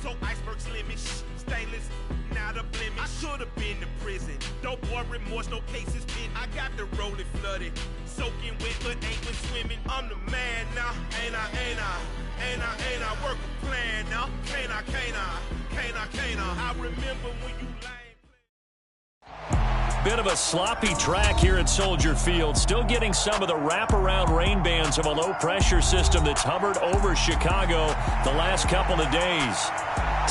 So iceberg slimming, stainless, not a blemish. I should have been to prison. No more remorse, no cases pinned. I got the rolling flooded, soaking wet, but ain't been swimming. I'm the man now, ain't I? Work a plan now, can't I? I remember when you lame. Bit of a sloppy track here at Soldier Field. Still getting some of the wraparound rain bands of a low-pressure system that's hovered over Chicago the last couple of days.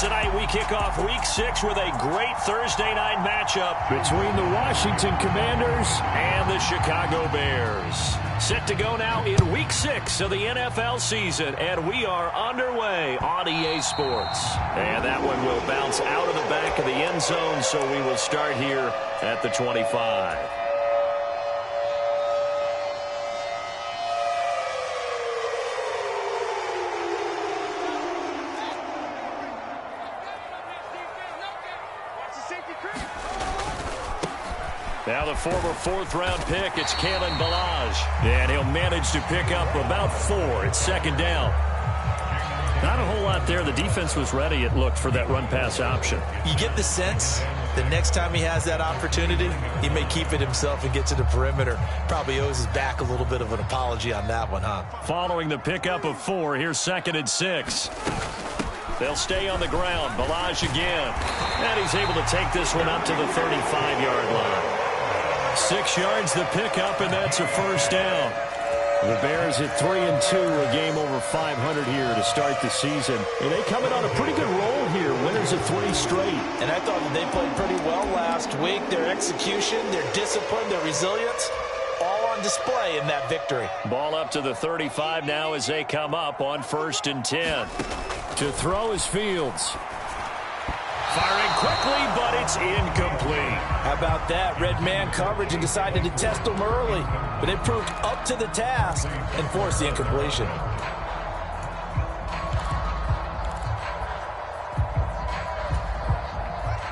Tonight we kick off Week 6 with a great Thursday night matchup between the Washington Commanders and the Chicago Bears. Set to go now in Week 6 of the NFL season, and we are underway on EA Sports. And that one will bounce out of the back of the end zone, so we will start here at the 25. Now the former fourth-round pick, it's Kalen Ballage. And he'll manage to pick up about 4. It's second down. Not a whole lot there. The defense was ready, it looked, for that run-pass option. You get the sense the next time he has that opportunity, he may keep it himself and get to the perimeter. Probably owes his back a little bit of an apology on that one, huh? Following the pickup of 4, here's 2nd and 6. They'll stay on the ground. Ballage again. And he's able to take this one up to the 35-yard line. 6 yards the pickup, and that's a first down. The Bears at 3-2, a game over 500 here to start the season. And they come in on a pretty good roll here, winners of 3 straight. And I thought that they played pretty well last week. Their execution, their discipline, their resilience, all on display in that victory. Ball up to the 35 now as they come up on 1st and 10. To throw is Fields. Firing quickly, but it's incomplete. How about that? Red man coverage and decided to test them early. But it proved up to the task and forced the incompletion.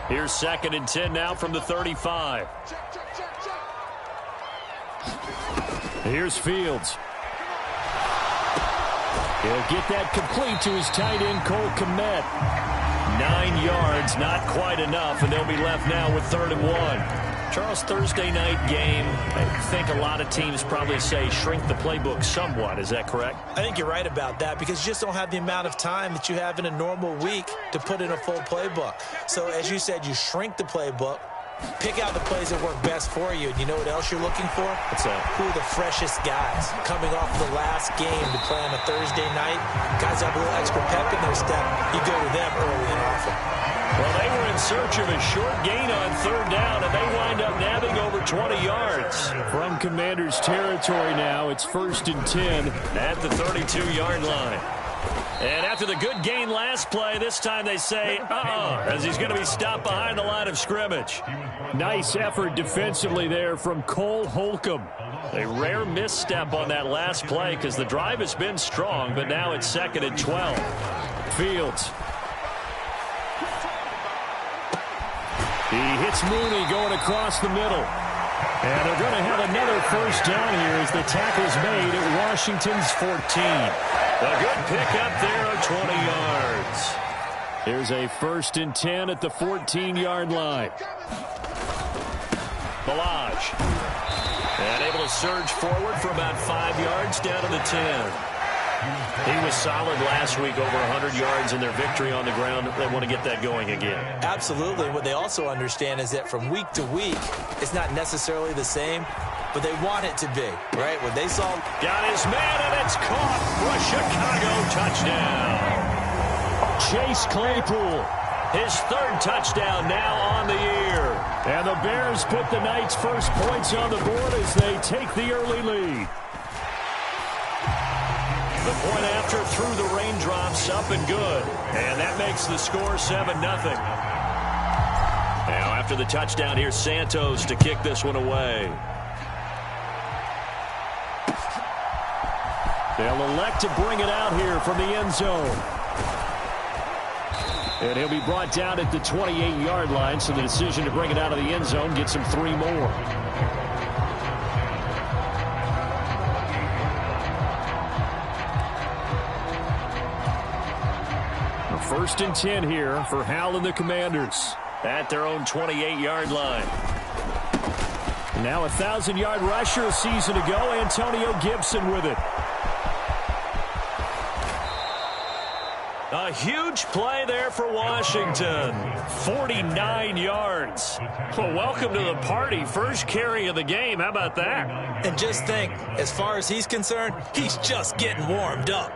Here's 2nd and 10 now from the 35. Here's Fields. He'll get that complete to his tight end, Cole Kmet. 9 yards, not quite enough, and they'll be left now with 3rd and 1. Charles, Thursday night game, I think a lot of teams probably say shrink the playbook somewhat. Is that correct? I think you're right about that because you just don't have the amount of time that you have in a normal week to put in a full playbook. So as you said, you shrink the playbook, pick out the plays that work best for you. And you know what else you're looking for? What's that? Who are the freshest guys coming off the last game to play on a Thursday night? Guys have a little extra pep in their step. You go to them early and often. Well, they were in search of a short gain on 3rd down, and they wind up nabbing over 20 yards. From Commanders territory now, it's 1st and 10 at the 32-yard line. And after the good gain last play, this time they say, as he's going to be stopped behind the line of scrimmage. Nice effort defensively there from Cole Holcomb. A rare misstep on that last play because the drive has been strong, but now it's 2nd and 12. Fields. He hits Mooney going across the middle. And they're going to have another first down here as the tackle's made at Washington's 14. A good pickup there of 20 yards. Here's a 1st and 10 at the 14-yard line. Ballage. And able to surge forward for about 5 yards down to the 10. He was solid last week, over 100 yards in their victory on the ground. They want to get that going again. Absolutely. What they also understand is that from week to week, it's not necessarily the same, but they want it to be, right? When they saw... Got his man, and it's caught for a Chicago touchdown. Chase Claypool, his 3rd touchdown now on the year. And the Bears put the night's first points on the board as they take the early lead. The point after through the raindrops, up and good. And that makes the score 7-0. Now after the touchdown, here's Santos to kick this one away. They'll elect to bring it out here from the end zone. And he'll be brought down at the 28-yard line, so the decision to bring it out of the end zone gets him 3 more. First and 10 here for Hal and the Commanders at their own 28-yard line. Now a 1,000-yard rusher a season ago, Antonio Gibson with it. A huge play there for Washington. 49 yards. Well, welcome to the party. First carry of the game. How about that? And just think, as far as he's concerned, he's just getting warmed up.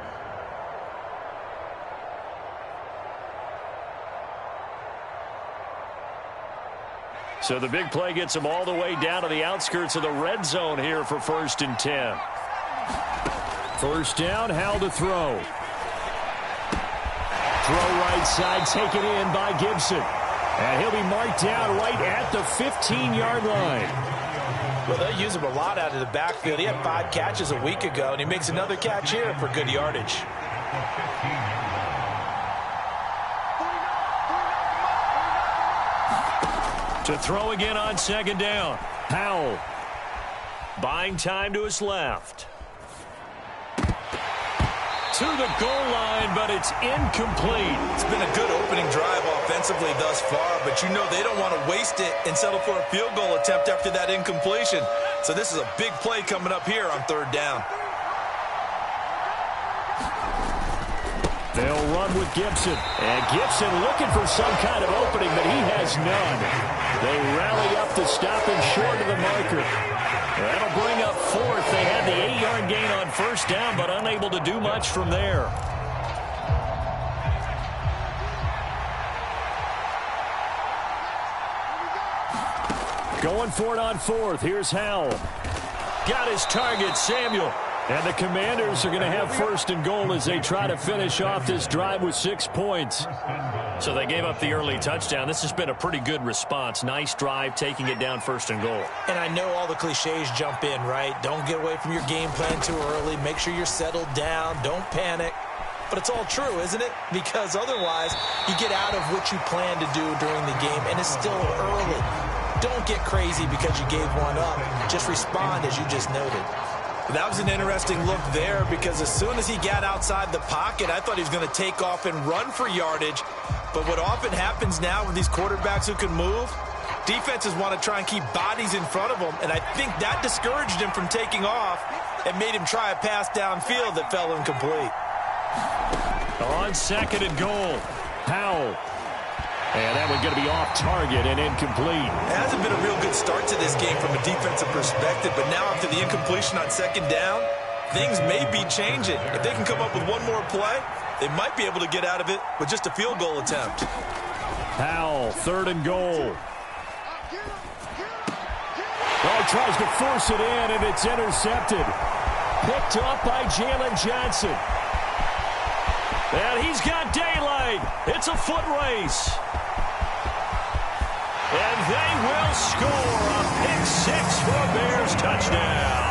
So the big play gets him all the way down to the outskirts of the red zone here for first and 10. First down, Hal to throw. Throw right side, taken in by Gibson. And he'll be marked down right at the 15-yard line. Well, they'll use him a lot out of the backfield. He had 5 catches a week ago, and he makes another catch here for good yardage. To throw again on second down. Howell buying time to his left. To the goal line, but it's incomplete. It's been a good opening drive offensively thus far, but you know they don't want to waste it and settle for a field goal attempt after that incompletion. So this is a big play coming up here on third down. They'll run with Gibson. And Gibson looking for some kind of opening, but he has none. They rally up to stop him short of the marker. That'll bring up fourth. They had the 8-yard gain on first down, but unable to do much from there. Going for it on fourth. Here's Howell. Got his target, Samuel. And the Commanders are going to have first and goal as they try to finish off this drive with 6 points. So they gave up the early touchdown. This has been a pretty good response. Nice drive, taking it down first and goal. And I know all the cliches jump in, right? Don't get away from your game plan too early. Make sure you're settled down. Don't panic. But it's all true, isn't it? Because otherwise, you get out of what you plan to do during the game, and it's still early. Don't get crazy because you gave one up. Just respond as you just noted. That was an interesting look there because as soon as he got outside the pocket, I thought he was going to take off and run for yardage. But what often happens now with these quarterbacks who can move, defenses want to try and keep bodies in front of them, and I think that discouraged him from taking off and made him try a pass downfield that fell incomplete. On second and goal, Howell. And that one's going to be off target and incomplete. It hasn't been a real good start to this game from a defensive perspective, but now after the incompletion on second down, things may be changing. If they can come up with one more play, they might be able to get out of it with just a field goal attempt. Howell, third and goal. Oh, tries to force it in, and it's intercepted. Picked up by Jalen Johnson. And he's got daylight. It's a foot race. And they will score a pick-6 for a Bears touchdown.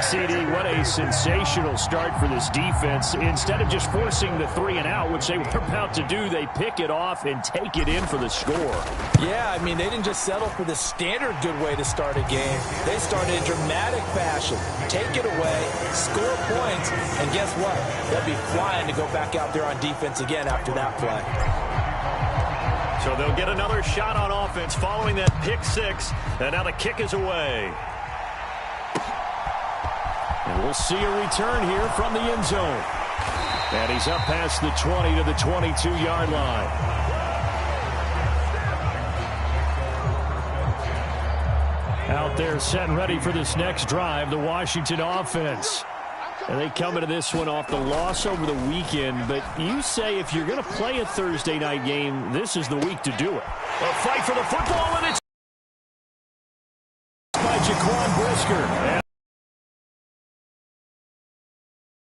CD, what a sensational start for this defense. Instead of just forcing the 3-and-out, which they were about to do, they pick it off and take it in for the score. Yeah, I mean, they didn't just settle for the standard good way to start a game. They started in dramatic fashion. Take it away, score points, and guess what? They'll be flying to go back out there on defense again after that play. So they'll get another shot on offense following that pick-6, and now the kick is away. And we'll see a return here from the end zone. And he's up past the 20 to the 22-yard line. Out there set and ready for this next drive, the Washington offense. And they come into this one off the loss over the weekend. But you say if you're going to play a Thursday night game, this is the week to do it. A fight for the football, and it's by Jaquan Brisker.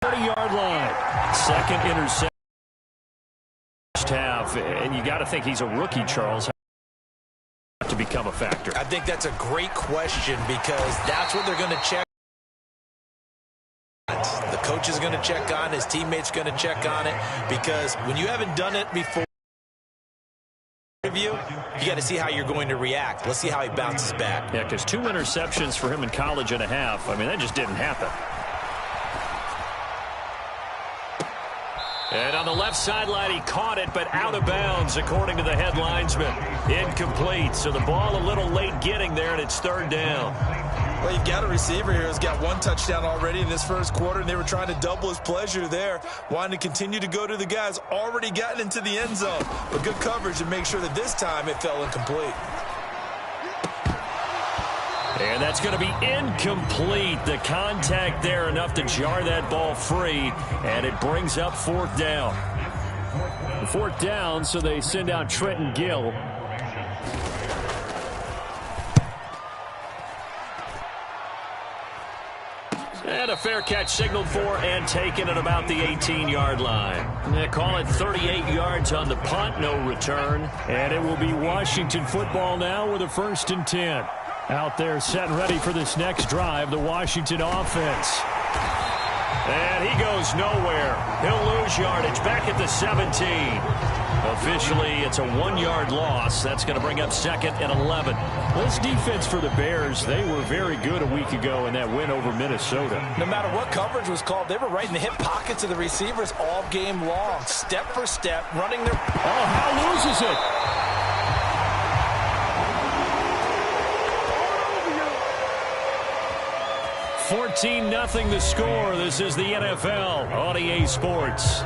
30-yard line. Second interception. And you got to think he's a rookie, Charles, to become a factor. I think that's a great question because that's what they're going to check. The coach is going to check on it. His teammates going to check on it because when you haven't done it before, you got to see how you're going to react. Let's see how he bounces back. Yeah, because 2 interceptions for him in college and a half. I mean, that just didn't happen. And on the left sideline, he caught it, but out of bounds, according to the head linesman. Incomplete, so the ball a little late getting there, and it's third down. Well, you've got a receiver here who's got one touchdown already in this first quarter, and they were trying to double his pleasure there, wanting to continue to go to the guys already gotten into the end zone. But good coverage to make sure that this time it fell incomplete. And that's going to be incomplete. The contact there enough to jar that ball free, and it brings up fourth down. Fourth down, so they send out Trenton Gill. And a fair catch signaled for and taken at about the 18-yard line. They call it 38 yards on the punt, no return. And it will be Washington football now with a 1st and 10. Out there set and ready for this next drive, the Washington offense. And he goes nowhere. He'll lose yardage back at the 17. Officially, it's a 1-yard loss. That's going to bring up 2nd and 11. This defense for the Bears, they were very good a week ago in that win over Minnesota. No matter what coverage was called, they were right in the hip pockets of the receivers all game long, step for step, running their... Oh, Howe loses it. $14-0 the score. This is the NFL on EA Sports.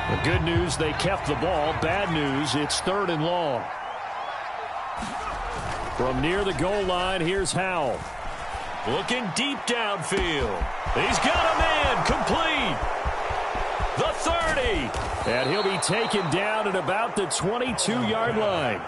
The good news, they kept the ball. Bad news, it's 3rd and long. From near the goal line, here's Howell. Looking deep downfield. He's got a man complete. The 30. And he'll be taken down at about the 22-yard line.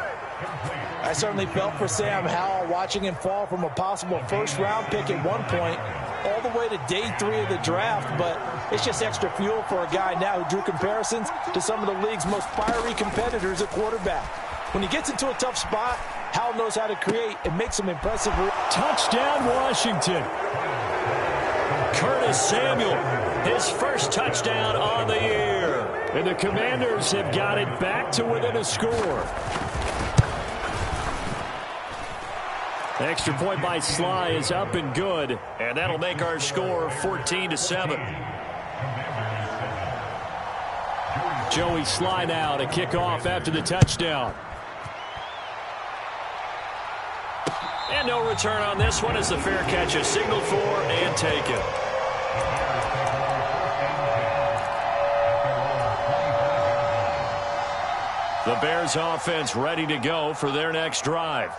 I certainly felt for Sam Howell watching him fall from a possible first-round pick at one point all the way to day 3 of the draft, but it's just extra fuel for a guy now who drew comparisons to some of the league's most fiery competitors at quarterback. When he gets into a tough spot, Howell knows how to create and make some impressive... Touchdown, Washington. Curtis Samuel, his first touchdown on the year. And the Commanders have got it back to within a score. Extra point by Sly is up and good. And that'll make our score 14-7. Joey Sly now to kick off after the touchdown. And no return on this one as the fair catch is signaled for and taken. The Bears offense ready to go for their next drive.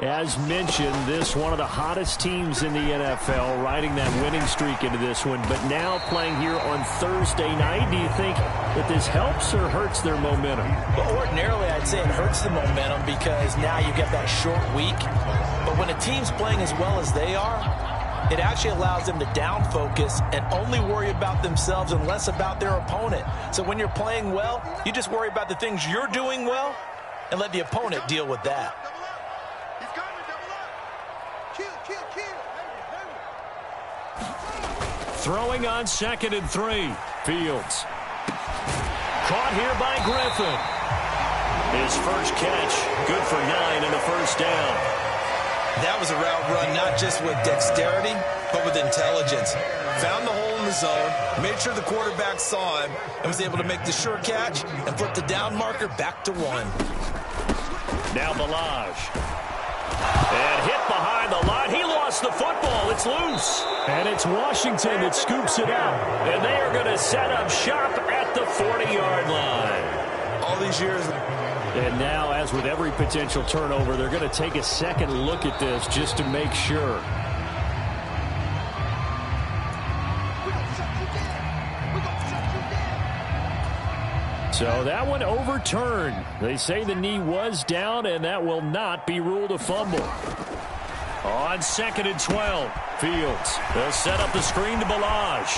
As mentioned, this one of the hottest teams in the NFL, riding that winning streak into this one, but now playing here on Thursday night. Do you think that this helps or hurts their momentum? Well, ordinarily, I'd say it hurts the momentum because now you get that short week. But when a team's playing as well as they are, it actually allows them to down focus and only worry about themselves and less about their opponent. So when you're playing well, you just worry about the things you're doing well and let the opponent deal with that. Throwing on 2nd and 3. Fields. Caught here by Griffin. His first catch, good for 9 and a first down. That was a route run not just with dexterity, but with intelligence. Found the hole in the zone, made sure the quarterback saw him, and was able to make the sure catch and flip the down marker back to 1. Now Balaj. And hit behind the line. He lost the football. It's loose. And it's Washington that scoops it out. And they are going to set up shop at the 40-yard line. All these years. And now, as with every potential turnover, they're going to take a second look at this just to make sure. So that one overturned. They say the knee was down, and that will not be ruled a fumble. On 2nd and 12, Fields. They'll set up the screen to Balaj.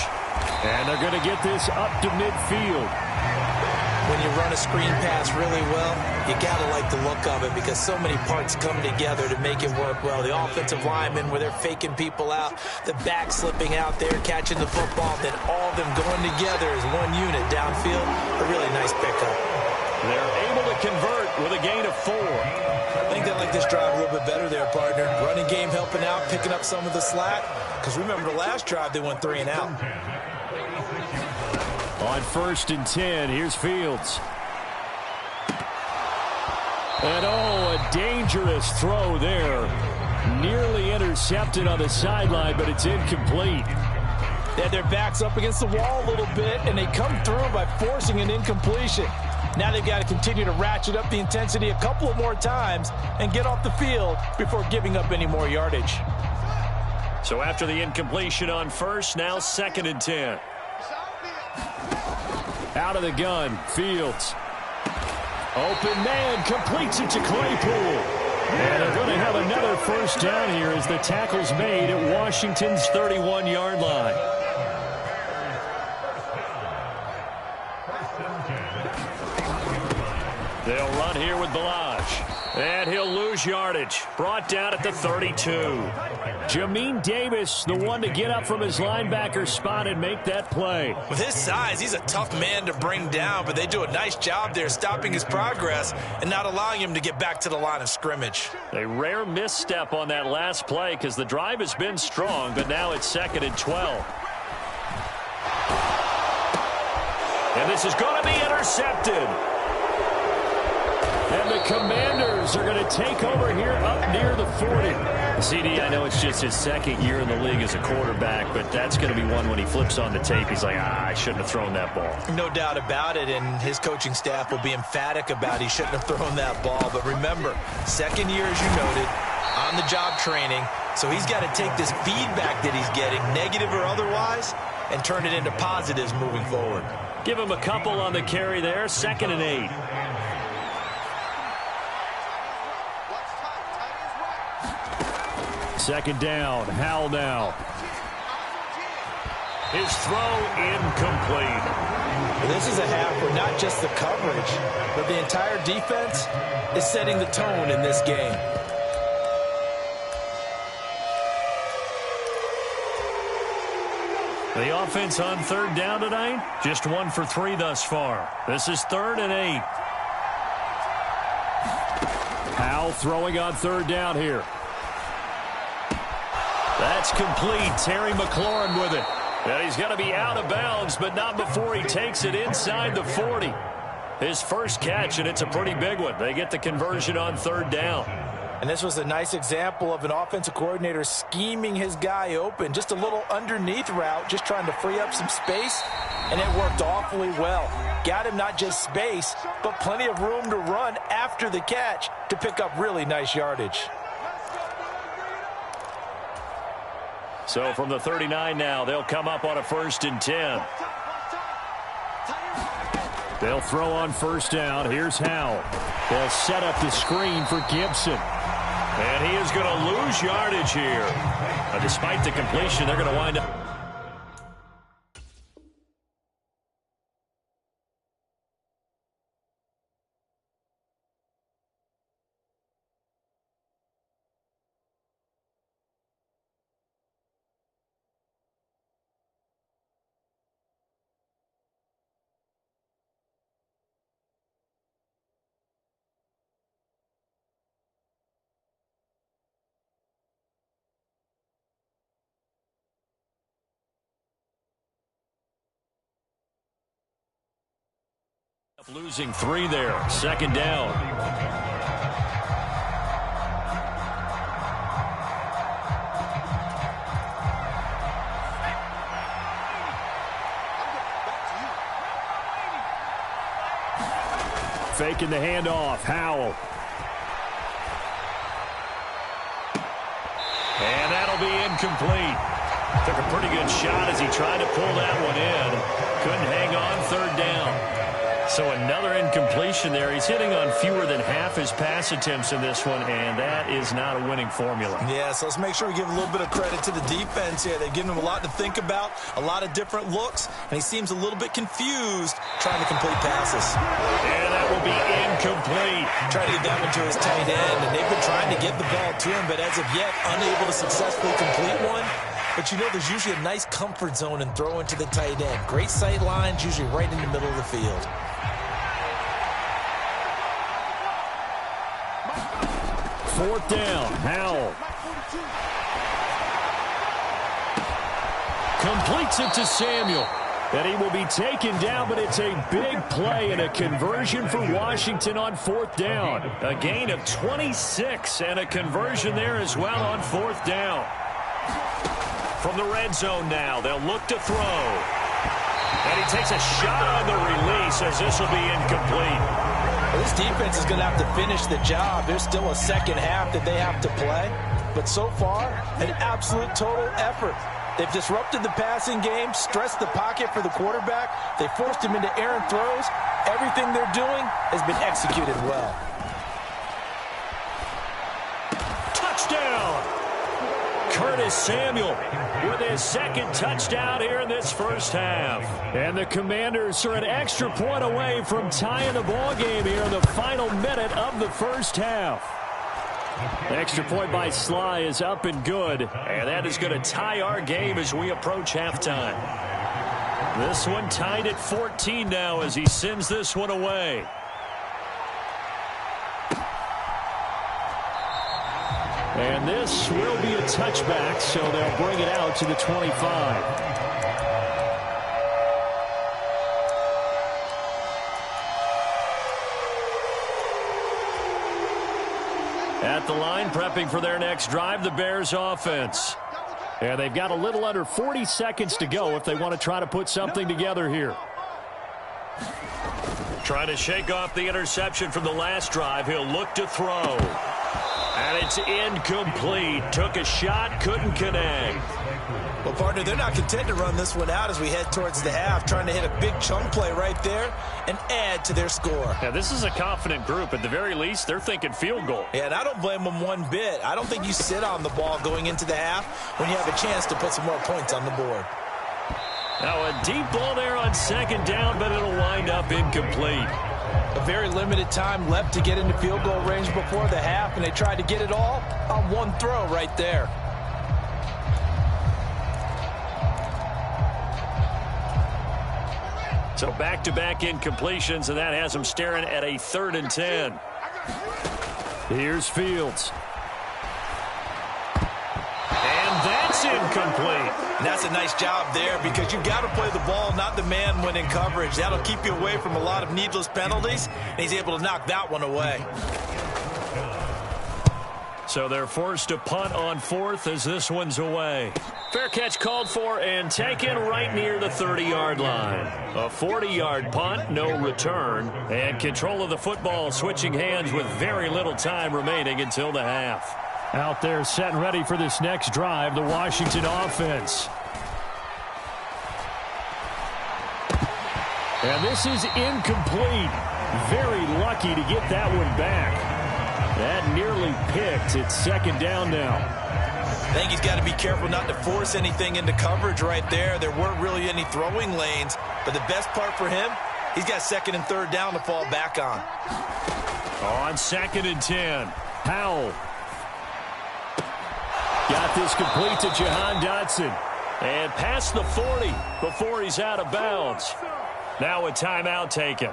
And they're going to get this up to midfield. when you run a screen pass really well, you got to like the look of it because so many parts come together to make it work well. The offensive linemen, where they're faking people out, the back slipping out there, catching the football, then all of them going together as one unit downfield. A really nice pickup. They're able to convert with a gain of 4. I think they like this drive a little bit better there, partner. Running game helping out, picking up some of the slack. Because remember the last drive, they went 3 and out. On 1st and 10, here's Fields. And a dangerous throw there. Nearly intercepted on the sideline, but it's incomplete. They had their backs up against the wall a little bit, and they come through by forcing an incompletion. Now they've got to continue to ratchet up the intensity a couple of more times and get off the field before giving up any more yardage. So after the incompletion on 1st, now 2nd and 10. Out of the gun, Fields. Open man, completes it to Claypool. And they're going to have another 1st down here as the tackle's made at Washington's 31-yard line. They'll run here with Balaj. And he'll lose yardage. Brought down at the 32. Jamin Davis, the one to get up from his linebacker spot and make that play. With his size, he's a tough man to bring down, but they do a nice job there stopping his progress and not allowing him to get back to the line of scrimmage. A rare misstep on that last play because the drive has been strong, but now it's 2nd and 12. And this is going to be intercepted. And the Commanders are going to take over here up near the 40. CD, I know it's just his 2nd year in the league as a quarterback, but that's going to be one when he flips on the tape. He's like, I shouldn't have thrown that ball. No doubt about it, and his coaching staff will be emphatic about he shouldn't have thrown that ball. But remember, 2nd year, as you noted, on-the-job training, so he's got to take this feedback that he's getting, negative or otherwise, and turn it into positives moving forward. Give him a couple on the carry there, 2nd and 8. Second down, Howell now. His throw incomplete. This is a half where not just the coverage, but the entire defense is setting the tone in this game. The offense on 3rd down tonight, just 1 for 3 thus far. This is 3rd and 8. Howell throwing on 3rd down here. That's complete. Terry McLaurin with it. And he's going to be out of bounds, but not before he takes it inside the 40. His first catch, and it's a pretty big one. They get the conversion on 3rd down. And this was a nice example of an offensive coordinator scheming his guy open. Just a little underneath route, just trying to free up some space, and it worked awfully well. Got him not just space, but plenty of room to run after the catch to pick up really nice yardage. So from the 39 now, they'll come up on a 1st and 10. They'll throw on 1st down. Here's Howell. They'll set up the screen for Gibson. And he is going to lose yardage here. Despite the completion, they're going to wind up. Losing 3 there. 2nd down. Faking the handoff. Howell. And that'll be incomplete. Took a pretty good shot as he tried to pull that one in. Couldn't hang on 3rd down. So another incompletion there. He's hitting on fewer than half his pass attempts in this one, and that is not a winning formula. Yeah, so let's make sure we give a little bit of credit to the defense here. They've given him a lot to think about, a lot of different looks, and he seems a little bit confused trying to complete passes. And that will be incomplete. Trying to get that one to his tight end, and they've been trying to get the ball to him, but as of yet, unable to successfully complete one. But you know, there's usually a nice comfort zone in throwing to the tight end. Great sight lines, usually right in the middle of the field. Fourth down, Howell. Completes it to Samuel. And he will be taken down, but it's a big play and a conversion for Washington on fourth down. A gain of 26 and a conversion there as well on fourth down. From the red zone now, they'll look to throw. And he takes a shot on the release as this will be incomplete. Well, this defense is going to have to finish the job. There's still a second half that they have to play. But so far, an absolute total effort. They've disrupted the passing game, stressed the pocket for the quarterback. They forced him into errant throws. Everything they're doing has been executed well. Touchdown! Curtis Samuel with his second touchdown here in this first half. And the Commanders are an extra point away from tying the ball game here in the final minute of the first half. Extra point by Sly is up and good, and that is going to tie our game as we approach halftime. This one tied at 14 now as he sends this one away. And this will be a touchback, so they'll bring it out to the 25. At the line, prepping for their next drive, the Bears offense. And they've got a little under 40 seconds to go if they want to try to put something together here. Trying to shake off the interception from the last drive. He'll look to throw. And it's incomplete. Took a shot, couldn't connect. Well, partner, they're not content to run this one out as we head towards the half, trying to hit a big chunk play right there and add to their score. Yeah, this is a confident group. At the very least, they're thinking field goal. Yeah, and I don't blame them one bit. I don't think you sit on the ball going into the half when you have a chance to put some more points on the board. Now a deep ball there on second down, but it'll wind up incomplete. A very limited time left to get into field goal range before the half, and they tried to get it all on one throw right there. So back-to-back incompletions, and that has them staring at a 3rd and 10. Here's Fields. And that's incomplete. And that's a nice job there because you've got to play the ball, not the man when in coverage. That'll keep you away from a lot of needless penalties, and he's able to knock that one away. So they're forced to punt on 4th as this one's away. Fair catch called for and taken right near the 30-yard line. A 40-yard punt, no return, and control of the football switching hands with very little time remaining until the half. Out there set and ready for this next drive, the Washington offense. And this is incomplete. Very lucky to get that one back. That nearly picked. It's second down now. I think he's got to be careful not to force anything into coverage right there. There weren't really any throwing lanes, but the best part for him, he's got 2nd and 3rd down to fall back on. On 2nd and 10, Howell. Got this complete to Jahan Dotson. And past the 40 before he's out of bounds. Now a timeout taken.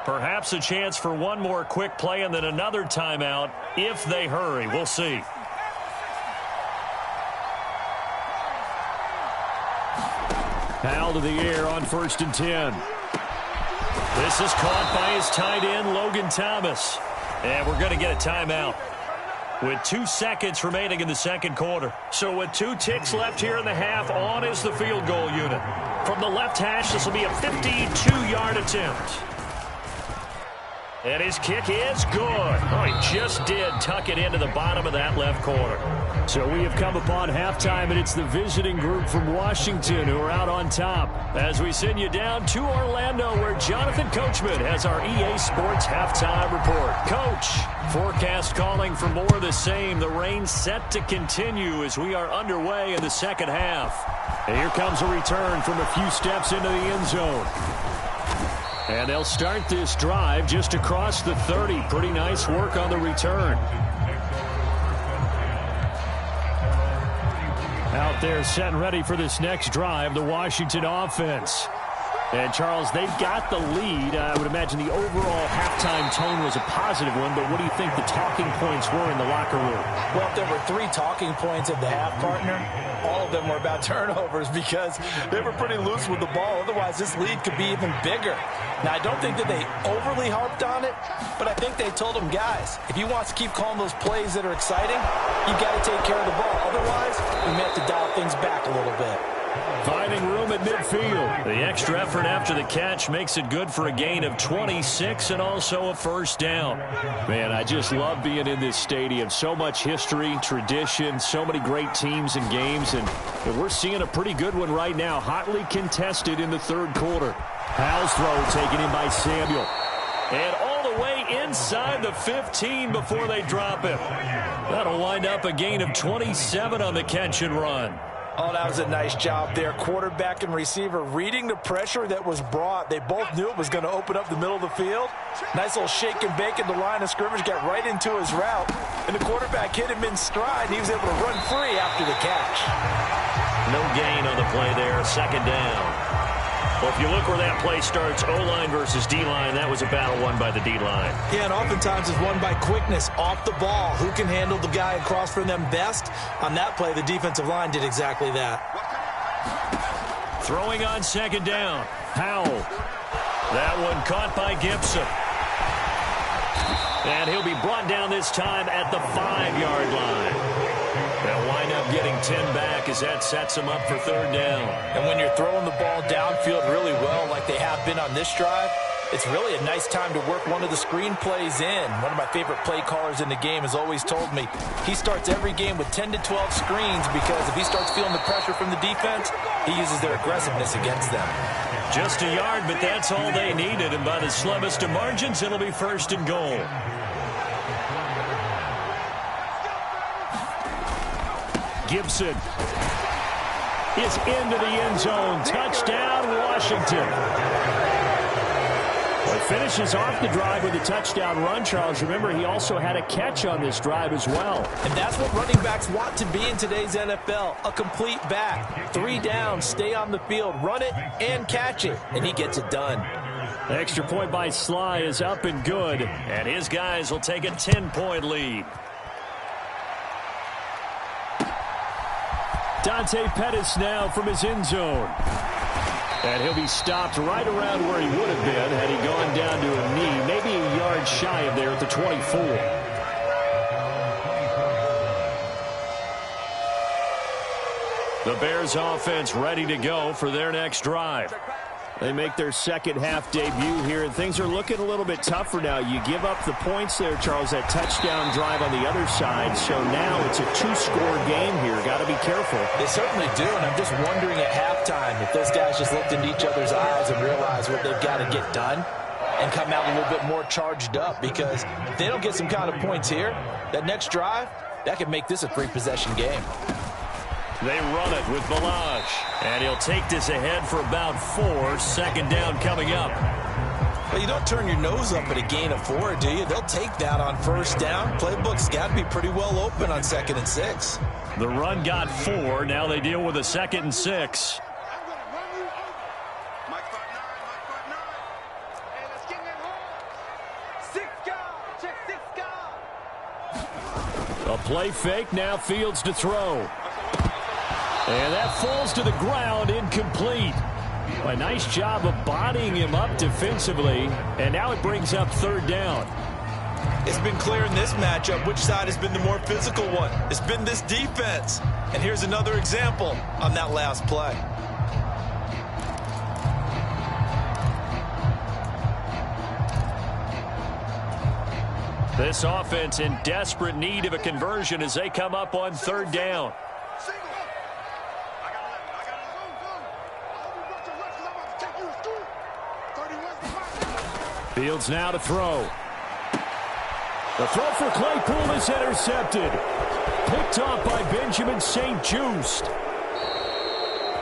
Perhaps a chance for one more quick play and then another timeout if they hurry. We'll see. Howell to the air on 1st and 10. This is caught by his tight end, Logan Thomas. And we're going to get a timeout with 2 seconds remaining in the second quarter. So with 2 ticks left here in the half, on is the field goal unit. From the left hash, this will be a 52-yard attempt. And his kick is good. Oh, he just did tuck it into the bottom of that left corner. So we have come upon halftime, and it's the visiting group from Washington who are out on top. As we send you down to Orlando, where Jonathan Coachman has our EA Sports halftime report. Coach, forecast calling for more of the same. The rain set to continue as we are underway in the second half. And here comes a return from a few steps into the end zone. And they'll start this drive just across the 30. Pretty nice work on the return. Out there set and ready for this next drive, the Washington offense. And, Charles, they've got the lead. I would imagine the overall halftime tone was a positive one, but what do you think the talking points were in the locker room? Well, if there were 3 talking points at the half, partner, all of them were about turnovers because they were pretty loose with the ball. Otherwise, this lead could be even bigger. Now, I don't think that they overly harped on it, but I think they told them, guys, if you want to keep calling those plays that are exciting, you've got to take care of the ball. Otherwise, we may have to dial things back a little bit. Finding room at midfield. The extra effort after the catch makes it good for a gain of 26 and also a first down. Man, I just love being in this stadium. So much history, tradition, so many great teams and games, and we're seeing a pretty good one right now. Hotly contested in the third quarter. Howell's throw taken in by Samuel. And all the way inside the 15 before they drop him. That'll wind up a gain of 27 on the catch and run. Oh, that was a nice job there. Quarterback and receiver reading the pressure that was brought. They both knew it was going to open up the middle of the field. Nice little shake and bake at the line of scrimmage, got right into his route. And the quarterback hit him in stride, and he was able to run free after the catch. No gain on the play there, second down. Well, if you look where that play starts, O-line versus D-line, that was a battle won by the D-line. Yeah, and oftentimes it's won by quickness off the ball. Who can handle the guy across from them best? On that play, the defensive line did exactly that. Throwing on second down, Howell. That one caught by Gibson. And he'll be brought down this time at the 5-yard line. They'll wind up getting 10 back as that sets them up for third down. And when you're throwing the ball downfield really well like they have been on this drive, it's really a nice time to work one of the screen plays in. One of my favorite play callers in the game has always told me he starts every game with 10 to 12 screens because if he starts feeling the pressure from the defense, he uses their aggressiveness against them. Just a yard, but that's all they needed. And by the slimmest of margins, it'll be first and goal. Gibson is into the end zone. Touchdown, Washington. Well, he finishes off the drive with a touchdown run, Charles. Remember, he also had a catch on this drive as well. And that's what running backs want to be in today's NFL, a complete back. 3 down, stay on the field, run it, and catch it. And he gets it done. The extra point by Sly is up and good. And his guys will take a 10-point lead. Dante Pettis now from his end zone. And he'll be stopped right around where he would have been had he gone down to a knee, maybe a yard shy of there at the 24. The Bears offense ready to go for their next drive. They make their second half debut here, and things are looking a little bit tougher now. You give up the points there, Charles, that touchdown drive on the other side. So now it's a 2-score game here. Got to be careful. They certainly do, and I'm just wondering at halftime if those guys just looked into each other's eyes and realized what they've got to get done and come out a little bit more charged up, because if they don't get some kind of points here, that next drive, that could make this a 3-possession game. They run it with Balaj, and he'll take this ahead for about 4. Second down coming up. Well, you don't turn your nose up at a gain of 4, do you? They'll take that on first down. Playbook's got to be pretty well open on 2nd and 6. The run got 4. Now they deal with a 2nd and 6. A play fake, now Fields to throw. And that falls to the ground, incomplete. A nice job of bodying him up defensively, and now it brings up third down. It's been clear in this matchup which side has been the more physical one. It's been this defense. And here's another example on that last play. This offense in desperate need of a conversion as they come up on third down. Fields now to throw. The throw for Claypool is intercepted. Picked off by Benjamin St-Juste.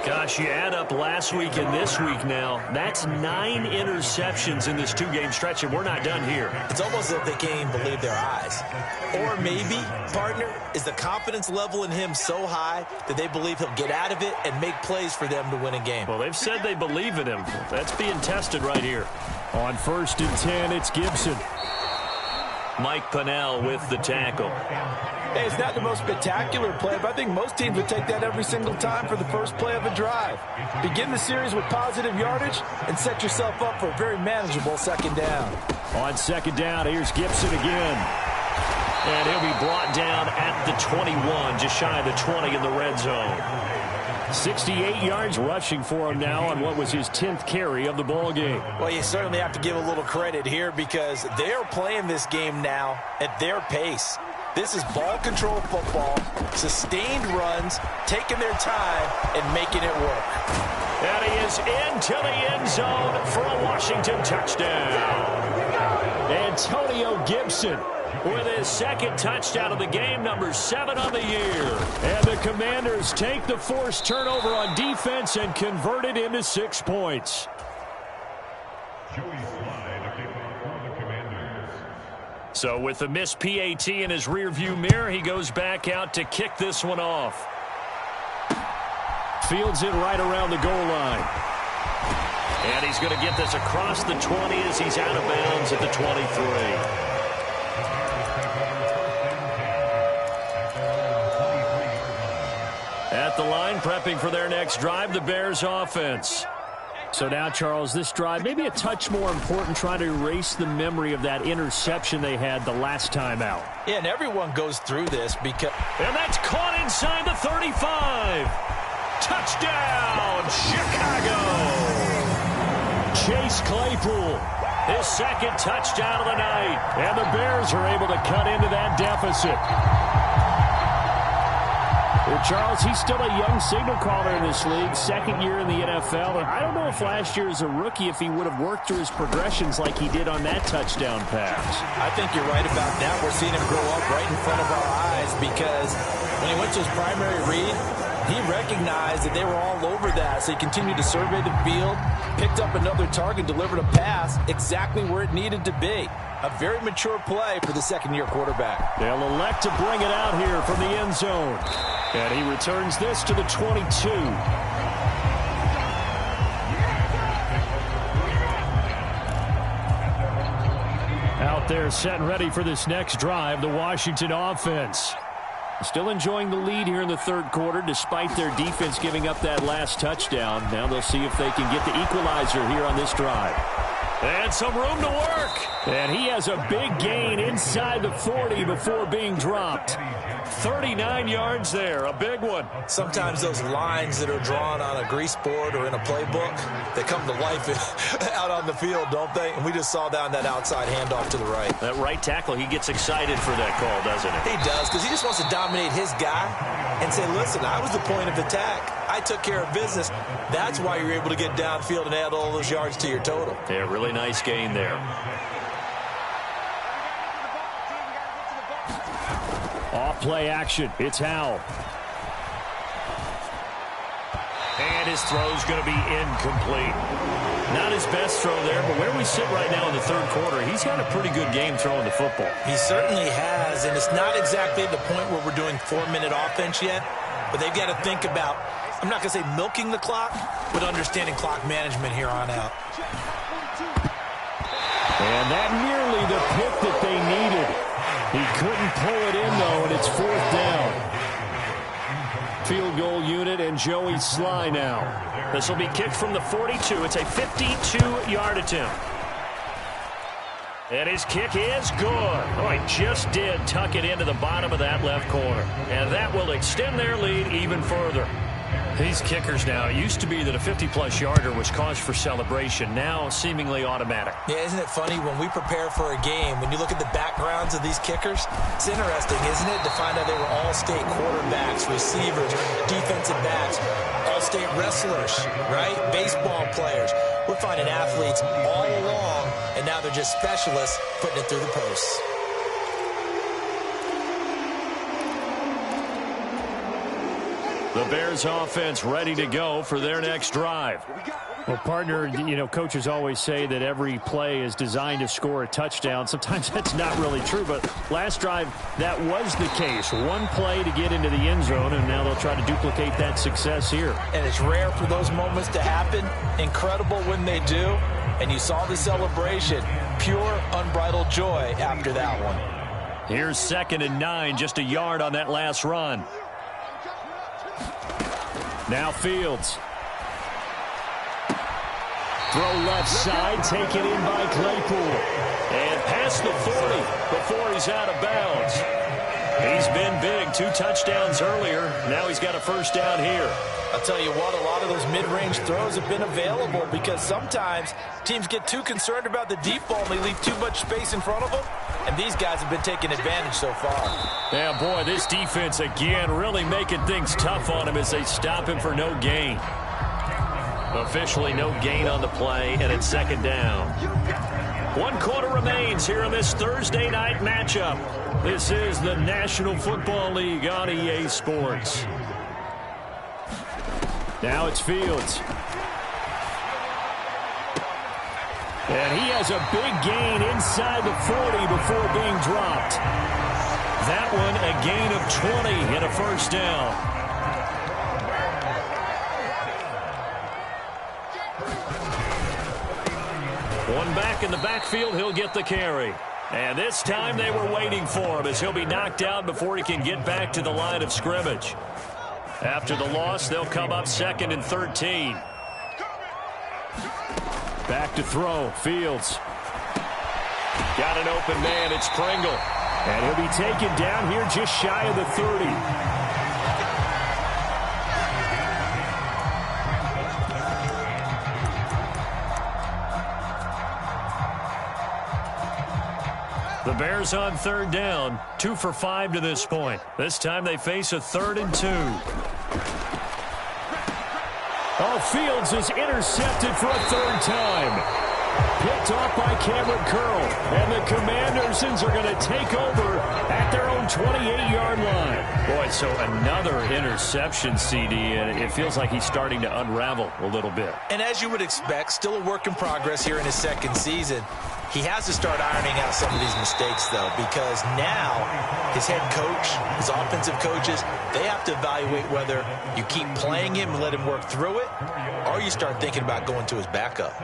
Gosh, you add up last week and this week now. That's 9 interceptions in this 2-game stretch, and we're not done here. It's almost as if they can't even believe their eyes. Or maybe, partner, is the confidence level in him so high that they believe he'll get out of it and make plays for them to win a game. Well, they've said they believe in him. That's being tested right here. On 1st and 10, it's Gibson. Mike Pennell with the tackle. Hey, it's not the most spectacular play, but I think most teams would take that every single time for the first play of a drive. Begin the series with positive yardage and set yourself up for a very manageable second down. On 2nd down, here's Gibson again. And he'll be brought down at the 21, just shy of the 20 in the red zone. 68 yards rushing for him now on what was his 10th carry of the ball game. Well, you certainly have to give a little credit here because they're playing this game now at their pace. This is ball control football, sustained runs, taking their time and making it work. And he is into the end zone for a Washington touchdown. Antonio Gibson with his 2nd touchdown of the game, number 7 on the year. And the Commanders take the forced turnover on defense and convert it into 6 points. So with the missed PAT in his rearview mirror, he goes back out to kick this one off. Fields it right around the goal line. And he's going to get this across the 20 as he's out of bounds at the 23. At the line, prepping for their next drive, the Bears offense. So now, Charles, this drive maybe a touch more important, trying to erase the memory of that interception they had the last time out. Yeah, and everyone goes through this because... And that's caught inside the 35. Touchdown, Chicago. Chase Claypool, his 2nd touchdown of the night. And the Bears are able to cut into that deficit. Well, Charles, he's still a young signal caller in this league, 2nd year in the NFL. And I don't know if last year as a rookie if he would have worked through his progressions like he did on that touchdown pass. I think you're right about that. We're seeing him grow up right in front of our eyes because when he went to his primary read, he recognized that they were all over that, so he continued to survey the field, picked up another target, delivered a pass exactly where it needed to be. A very mature play for the 2nd-year quarterback. They'll elect to bring it out here from the end zone. And he returns this to the 22. Out there set and ready for this next drive, the Washington offense. Still enjoying the lead here in the 3rd quarter despite their defense giving up that last touchdown. Now they'll see if they can get the equalizer here on this drive. And some room to work. And he has a big gain inside the 40 before being dropped. 39 yards there, a big one. Sometimes those lines that are drawn on a grease board or in a playbook, they come to life out on the field, don't they? And we just saw that on that outside handoff to the right. That right tackle, he gets excited for that call, doesn't he? He does, because he just wants to dominate his guy and say, listen, I was the point of attack. I took care of business. That's why you're able to get downfield and add all those yards to your total. Yeah, really nice gain there. Off play action. It's Howell. And his throw's going to be incomplete. Not his best throw there, but where we sit right now in the 3rd quarter, he's had a pretty good game throwing the football. He certainly has, and it's not exactly the point where we're doing 4-minute offense yet, but they've got to think about, I'm not going to say milking the clock, but understanding clock management here on out. And that nearly the pick that they needed. He couldn't pull it in, though, and it's 4th down. Field goal unit and Joey Sly now. This will be kicked from the 42. It's a 52-yard attempt. And his kick is good. Oh, he just did tuck it into the bottom of that left corner. And that will extend their lead even further. These kickers now, it used to be that a 50-plus yarder was cause for celebration. Now, seemingly automatic. Yeah, isn't it funny when we prepare for a game, when you look at the backgrounds of these kickers, it's interesting, isn't it, to find out they were all-state quarterbacks, receivers, defensive backs, all-state wrestlers, right? Baseball players. We're finding athletes all along, and now they're just specialists putting it through the posts. The Bears offense ready to go for their next drive. Well, partner, you know, coaches always say that every play is designed to score a touchdown. Sometimes that's not really true, but last drive, that was the case. One play to get into the end zone, and now they'll try to duplicate that success here. And it's rare for those moments to happen. Incredible when they do. And you saw the celebration. Pure, unbridled joy after that one. Here's 2nd and 9, just a yard on that last run. Now Fields. Throw left side, taken in by Claypool. And past the 40 before he's out of bounds. He's been big, 2 touchdowns earlier. Now he's got a first down here. I'll tell you what, a lot of those mid-range throws have been available because sometimes teams get too concerned about the deep ball and they leave too much space in front of them. And these guys have been taking advantage so far. Yeah, boy, this defense again really making things tough on him as they stop him for no gain. Officially no gain on the play, and it's 2nd down. 1 quarter remains here in this Thursday night matchup. This is the National Football League on EA Sports. Now it's Fields. And he has a big gain inside the 40 before being dropped. That one a gain of 20 and a first down. One back in the backfield, he'll get the carry. And this time they were waiting for him as he'll be knocked out before he can get back to the line of scrimmage. After the loss, they'll come up 2nd and 13. Back to throw. Fields. Got an open man. It's Pringle. And he'll be taken down here just shy of the 30. The Bears on 3rd down. 2 for 5 to this point. This time they face a 3rd and 2. Oh, Fields is intercepted for a 3rd time. Picked off by Cameron Curl. And the Commanders are going to take over at their own 28-yard line. Boy, so another interception, CD, and it feels like he's starting to unravel a little bit. And as you would expect, still a work in progress here in his 2nd season. He has to start ironing out some of these mistakes, though, because now his head coach, his offensive coaches, they have to evaluate whether you keep playing him and let him work through it, or you start thinking about going to his backup.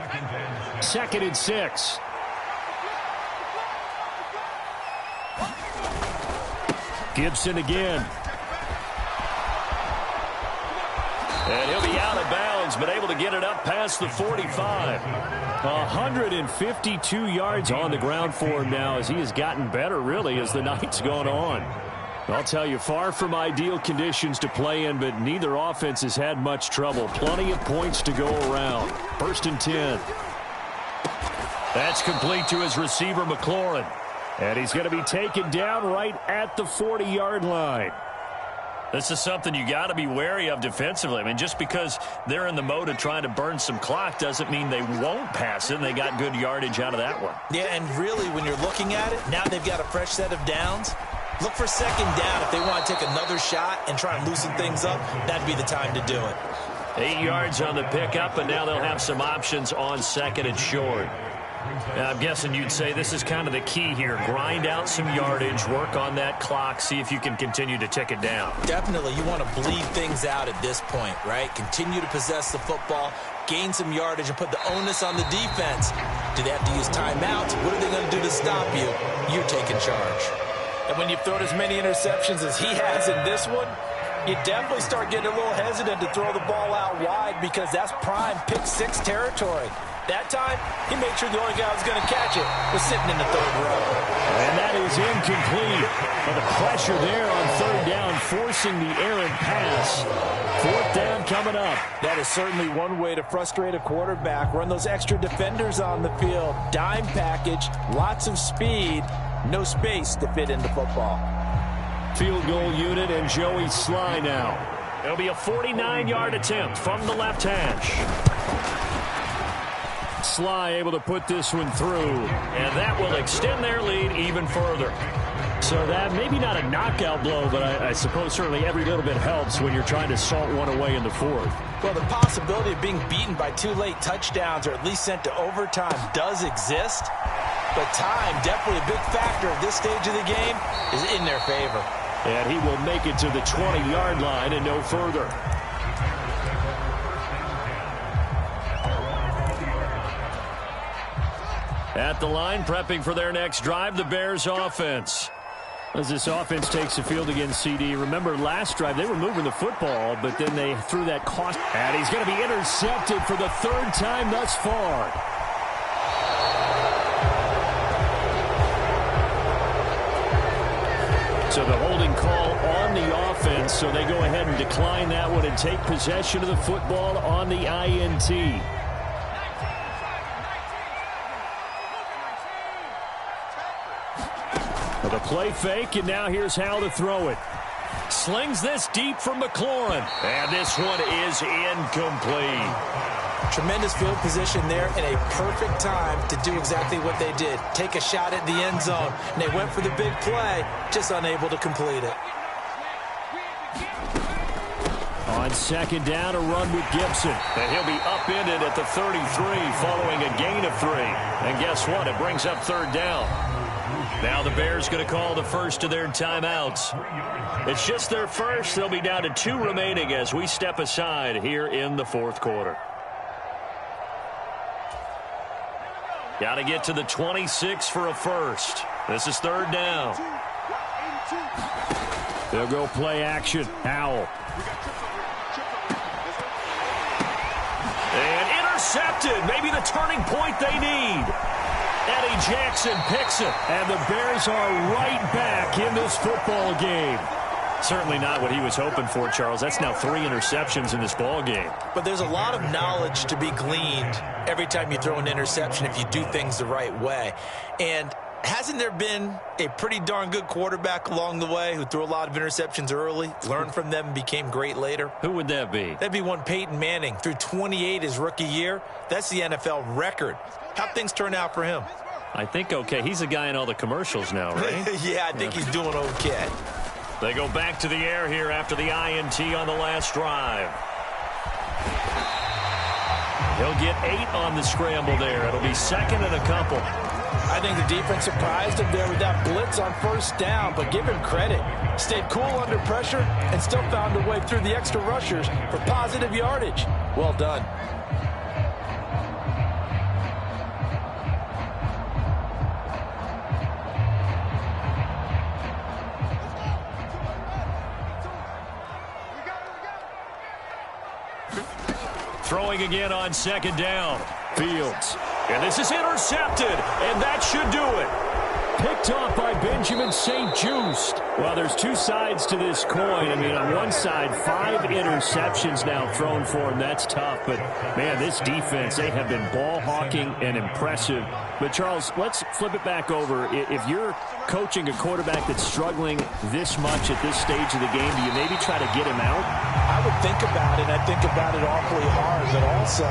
2nd and 6. Gibson again. And he'll be out of bounds, but able to get it up past the 45. 152 yards on the ground for him now as he has gotten better, really, as the night's gone on. I'll tell you, far from ideal conditions to play in, but neither offense has had much trouble. Plenty of points to go around. 1st and 10. That's complete to his receiver, McLaurin. And he's going to be taken down right at the 40-yard line. This is something you got to be wary of defensively. I mean, just because they're in the mode of trying to burn some clock doesn't mean they won't pass it, and they got good yardage out of that one. Yeah, and really, when you're looking at it, now they've got a fresh set of downs. Look for 2nd down. If they want to take another shot and try and loosen things up, that'd be the time to do it. 8 yards on the pickup, and now they'll have some options on 2nd and short. Now, I'm guessing you'd say this is kind of the key here. Grind out some yardage, work on that clock, see if you can continue to tick it down. Definitely. You want to bleed things out at this point, right? Continue to possess the football, gain some yardage, and put the onus on the defense. Do they have to use timeouts? What are they going to do to stop you? You're taking charge. And when you've thrown as many interceptions as he has in this one, you definitely start getting a little hesitant to throw the ball out wide because that's prime pick-6 territory. That time, he made sure the only guy who was going to catch it was sitting in the third row. And that is incomplete. But the pressure there on third down, forcing the errant pass. Fourth down coming up. That is certainly one way to frustrate a quarterback. Run those extra defenders on the field. Dime package, lots of speed, no space to fit into football. Field goal unit and Joey Sly now. It'll be a 49-yard attempt from the left hash. Sly able to put this one through, and that will extend their lead even further. So that maybe not a knockout blow, but I suppose certainly every little bit helps when you're trying to salt one away in the fourth. Well, the possibility of being beaten by 2 late touchdowns or at least sent to overtime does exist, but time, definitely a big factor at this stage of the game, is in their favor. And he will make it to the 20-yard line and no further. At the line, prepping for their next drive, the Bears offense. As this offense takes the field against CD, remember last drive they were moving the football, but then they threw that cost. And he's going to be intercepted for the third time thus far. So the holding call on the offense, so they go ahead and decline that one and take possession of the football on the INT. The play fake, and now here's how to throw it. Slings this deep from McLaurin, and this one is incomplete. Tremendous field position there and a perfect time to do exactly what they did. Take a shot at the end zone. And they went for the big play, just unable to complete it. On second down, a run with Gibson. And he'll be upended at the 33 following a gain of 3. And guess what? It brings up third down. Now the Bears going to call the first of their timeouts. It's just their first. They'll be down to 2 remaining as we step aside here in the fourth quarter. Got to get to the 26 for a first. This is third down. They'll go play action. Howell. And intercepted. Maybe the turning point they need. Eddie Jackson picks it. And the Bears are right back in this football game. Certainly not what he was hoping for, Charles. That's now 3 interceptions in this ball game. But there's a lot of knowledge to be gleaned every time you throw an interception if you do things the right way. And hasn't there been a pretty darn good quarterback along the way who threw a lot of interceptions early, learned from them, and became great later? Who would that be? That'd be one Peyton Manning. Threw 28 his rookie year. That's the NFL record. How'd things turn out for him? I think okay. He's a guy in all the commercials now, right? Yeah, I think he's doing okay. They go back to the air here after the INT on the last drive. He'll get 8 on the scramble there. It'll be second and a couple. I think the defense surprised him there with that blitz on first down, but give him credit. Stayed cool under pressure and still found a way through the extra rushers for positive yardage. Well done. Throwing again on second down. Fields. And this is intercepted, and that should do it. Picked off by Benjamin St-Juste. Well, there's 2 sides to this coin. I mean, on one side, 5 interceptions now thrown for him. That's tough. But, man, this defense, they have been ball hawking and impressive. But, Charles, let's flip it back over. If you're coaching a quarterback that's struggling this much at this stage of the game, do you maybe try to get him out? I would think about it. I think about it awfully hard. But also,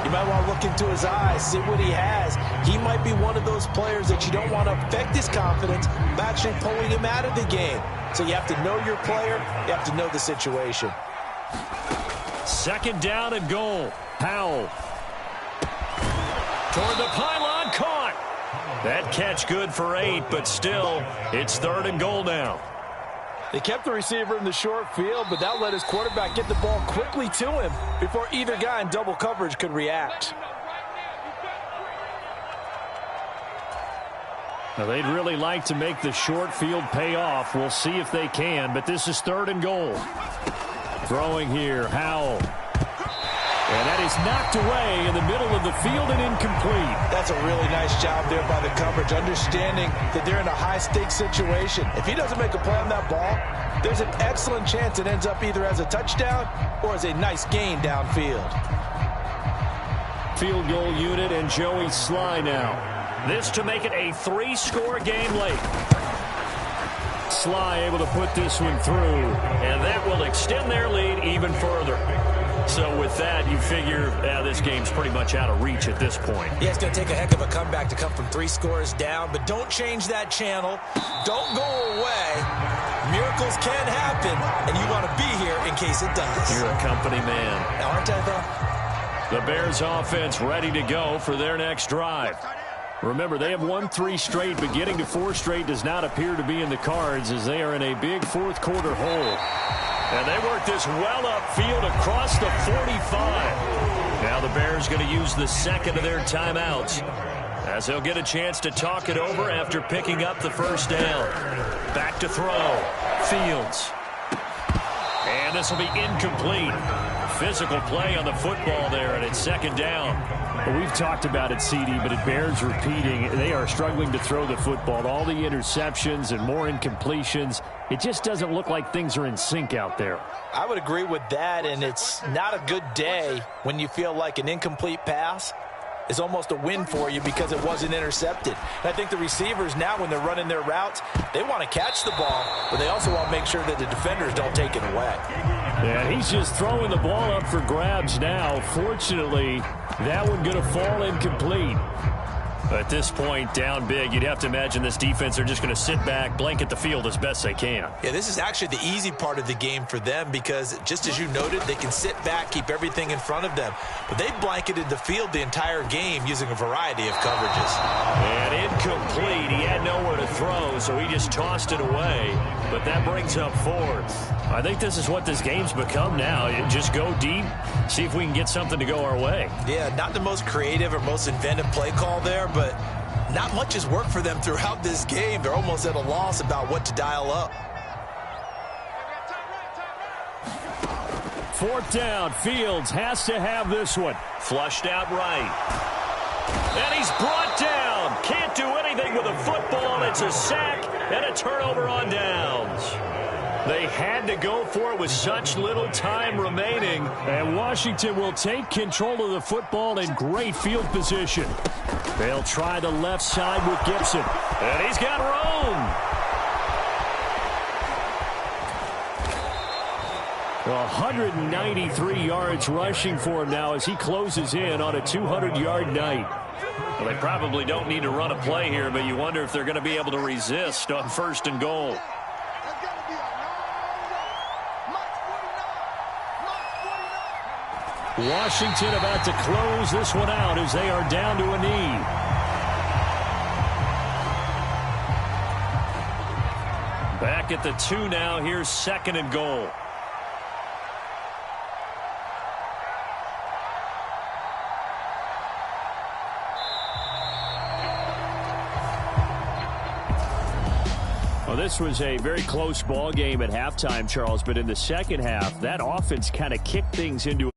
you might want to look into his eyes, see what he has. He might be one of those players that you don't want to affect his confidence by actually pulling him out of the game. So you have to know your player. You have to know the situation. Second down and goal. Powell. Toward the pylon, caught. That catch good for 8, but still, it's third and goal now. They kept the receiver in the short field, but that let his quarterback get the ball quickly to him before either guy in double coverage could react. Now, they'd really like to make the short field pay off. We'll see if they can, but this is third and goal. Throwing here, Howell. And that is knocked away in the middle of the field and incomplete. That's a really nice job there by the coverage, understanding that they're in a high-stakes situation. If he doesn't make a play on that ball, there's an excellent chance it ends up either as a touchdown or as a nice gain downfield. Field goal unit and Joey Sly now. This to make it a 3-score game late. Sly able to put this one through. And that will extend their lead even further. So with that, you figure this game's pretty much out of reach at this point. Yeah, it's going to take a heck of a comeback to come from 3 scores down, but don't change that channel. Don't go away. Miracles can happen, and you want to be here in case it does. You're a company man. Now, aren't I, though? The Bears offense ready to go for their next drive. Remember, they have won 3 straight, but getting to 4 straight does not appear to be in the cards as they are in a big fourth-quarter hole. And they work this well upfield across the 45. Now the Bears going to use the second of their timeouts as they'll get a chance to talk it over after picking up the first down. Back to throw. Fields. And this will be incomplete. Physical play on the football there, and it's second down. Well, we've talked about it, CD, but it bears repeating. They are struggling to throw the football. All the interceptions and more incompletions. It just doesn't look like things are in sync out there. I would agree with that, and it's not a good day when you feel like an incomplete pass is almost a win for you because it wasn't intercepted. And I think the receivers now, when they're running their routes, they want to catch the ball, but they also want to make sure that the defenders don't take it away. Yeah, he's just throwing the ball up for grabs now. Fortunately, that one going to fall incomplete. At this point, down big, you'd have to imagine this defense are just going to sit back, blanket the field as best they can. Yeah, this is actually the easy part of the game for them because, just as you noted, they can sit back, keep everything in front of them. But they blanketed the field the entire game using a variety of coverages. And incomplete. He had nowhere to throw, so he just tossed it away. But that brings up 4th. I think this is what this game's become now. Just go deep, see if we can get something to go our way. Yeah, not the most creative or most inventive play call there, but not much has worked for them throughout this game. They're almost at a loss about what to dial up. 4th down. Fields has to have this one. Flushed out right. And he's brought down. Can't do anything with a football. It's a sack and a turnover on downs. They had to go for it with such little time remaining. And Washington will take control of the football in great field position. They'll try the left side with Gibson. And he's got room. Well, 193 yards rushing for him now as he closes in on a 200-yard night. Well, they probably don't need to run a play here, but you wonder if they're going to be able to resist on 1st and goal. Washington about to close this one out as they are down to a knee. Back at the 2 now. Here's 2nd and goal. Well, this was a very close ball game at halftime, Charles, but in the second half, that offense kind of kicked things into